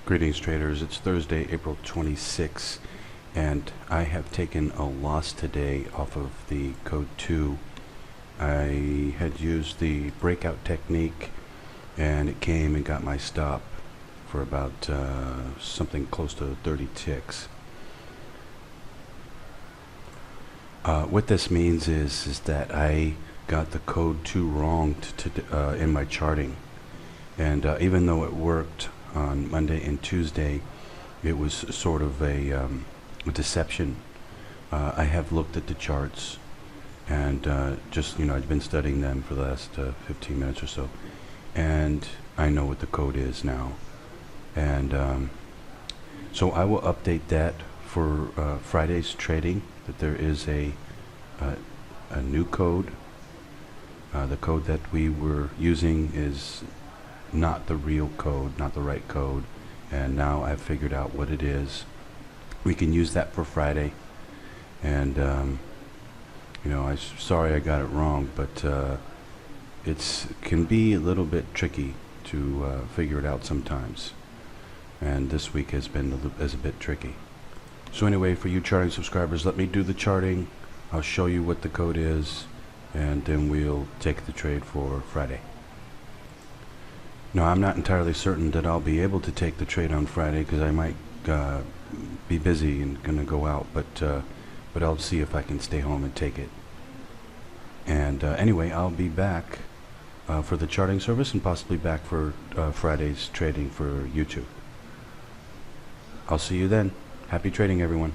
Greetings traders, it's Thursday, April 26th, and I have taken a loss today off of the code 2. I had used the breakout technique and it came and got my stop for about something close to 30 ticks. What this means is that I got the code 2 wrong in my charting, and even though it worked on Monday and Tuesday, it was sort of a deception. I have looked at the charts and I've been studying them for the last 15 minutes or so, and I know what the code is now, and so I will update that for Friday's trading, that there is a new code. The code that we were using is not the real code, not the right code, and now I've figured out what it is. We can use that for Friday, and I'm sorry I got it wrong, but it can be a little bit tricky to figure it out sometimes, and this week has been a bit tricky. So anyway, for you charting subscribers, let me do the charting. I'll show you what the code is, and then we'll take the trade for Friday. Now, I'm not entirely certain that I'll be able to take the trade on Friday because I might be busy and gonna go out, but I'll see if I can stay home and take it. And anyway, I'll be back for the charting service and possibly back for Friday's trading for YouTube. I'll see you then. Happy trading, everyone.